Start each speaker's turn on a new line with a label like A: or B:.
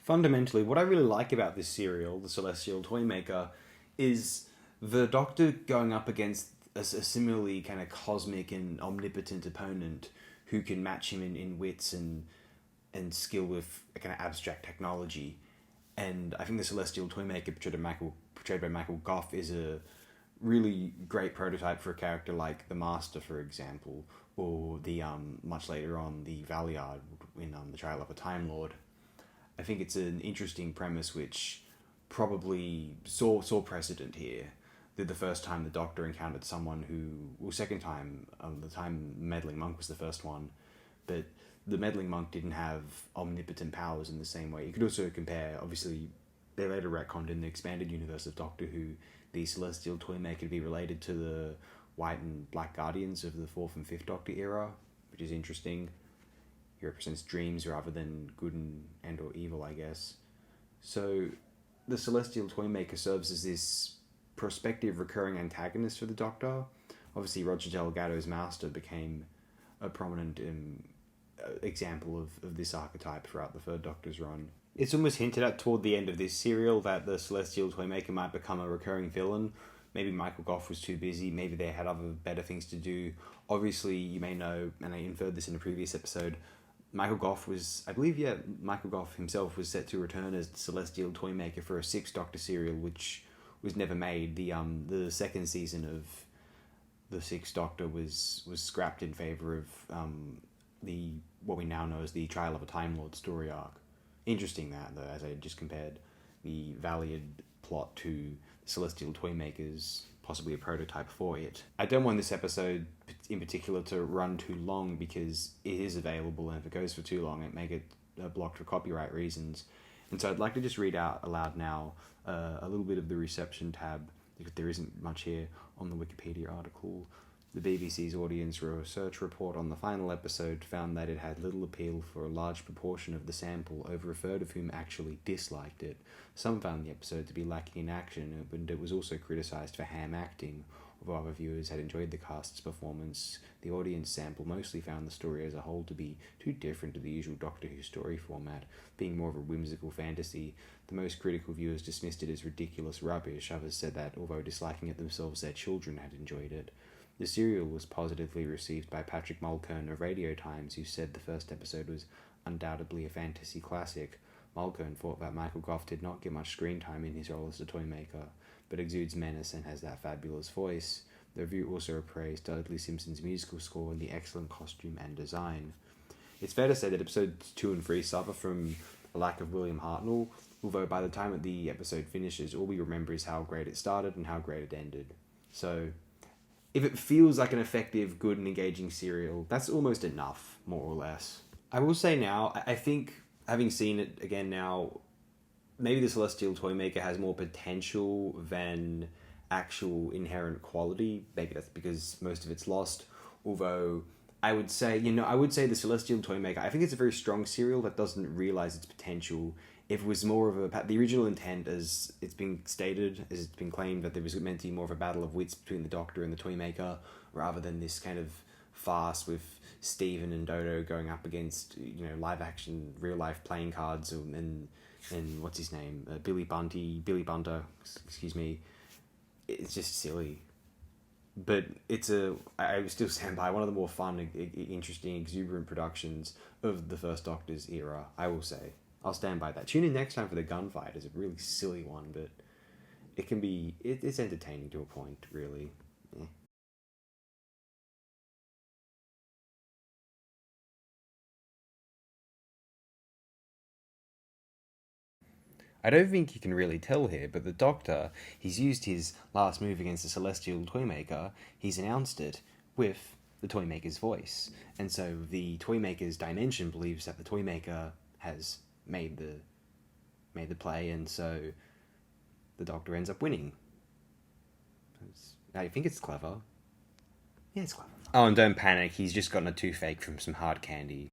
A: Fundamentally, what I really like about this serial, The Celestial Toymaker, is the Doctor going up against a similarly kind of cosmic and omnipotent opponent who can match him in wits and skill with a kind of abstract technology. And I think The Celestial Toymaker, portrayed by Michael Gough, is a really great prototype for a character like the Master, for example, or the much later on the Valiard in The Trial of a Time Lord. I think it's an interesting premise which probably saw precedent here. The first time the Doctor encountered someone who, well, second time, the time Meddling Monk was the first one, but the Meddling Monk didn't have omnipotent powers in the same way. You could also compare, obviously, they later retconned in the expanded universe of Doctor Who, the Celestial Toymaker to be related to the White and Black Guardians of the 4th and 5th Doctor era, which is interesting. He represents dreams rather than good and or evil, I guess. So the Celestial Toymaker serves as this prospective recurring antagonist for the Doctor. Obviously, Roger Delgado's Master became a prominent example of this archetype throughout the Third Doctor's run. It's almost hinted at toward the end of this serial that the Celestial Toymaker might become a recurring villain. Maybe Michael Gough was too busy, maybe they had other better things to do. Obviously, you may know, and I inferred this in a previous episode, Michael Gough himself was set to return as the Celestial Toymaker for a 6th Doctor serial, which was never made. The second season of the 6th Doctor was scrapped in favour of the what we now know as the Trial of a Time Lord story arc. Interesting that, though, as I just compared the Valiant plot to the Celestial Toymaker's possibly a prototype for it. I don't want this episode in particular to run too long because it is available, and if it goes for too long, it may get blocked for copyright reasons. And so I'd like to just read out aloud now a little bit of the reception tab, because there isn't much here on the Wikipedia article. The BBC's audience research report on the final episode found that it had little appeal for a large proportion of the sample, over a third of whom actually disliked it. Some found the episode to be lacking in action, and it was also criticised for ham acting. Although other viewers had enjoyed the cast's performance, the audience sample mostly found the story as a whole to be too different to the usual Doctor Who story format, being more of a whimsical fantasy. The most critical viewers dismissed it as ridiculous rubbish. Others said that, although disliking it themselves, their children had enjoyed it. The serial was positively received by Patrick Mulkern of Radio Times, who said the first episode was undoubtedly a fantasy classic. Mulkern thought that Michael Gough did not get much screen time in his role as the Toymaker, but exudes menace and has that fabulous voice. The review also appraised Dudley Simpson's musical score and the excellent costume and design. It's fair to say that episodes 2 and 3 suffer from a lack of William Hartnell, although by the time that the episode finishes, all we remember is how great it started and how great it ended. So, if it feels like an effective, good and engaging serial, that's almost enough, more or less. I will say now, I think, having seen it again now, maybe the Celestial Toymaker has more potential than actual inherent quality. Maybe that's because most of it's lost. Although, I would say the Celestial Toymaker, I think it's a very strong serial that doesn't realise its potential. If it was more of the original intent, as it's been stated, as it's been claimed, that there was meant to be more of a battle of wits between the Doctor and the Toymaker, rather than this kind of farce with Stephen and Dodo going up against, live action, real life playing cards, and what's his name, Billy Bunter, excuse me. It's just silly. But I still stand by one of the more fun, interesting, exuberant productions of the first Doctor's era, I will say. I'll stand by that. Tune in next time for the gunfight. It's a really silly one, but it can be... It's entertaining to a point, really. Yeah. I don't think you can really tell here, but the Doctor, he's used his last move against the Celestial Toymaker, he's announced it with the Toymaker's voice. And so the Toymaker's dimension believes that the Toymaker has made the play, and so the Doctor ends up winning. I think it's clever. Yeah, it's clever. Oh, and don't panic, he's just gotten a toothache from some hard candy.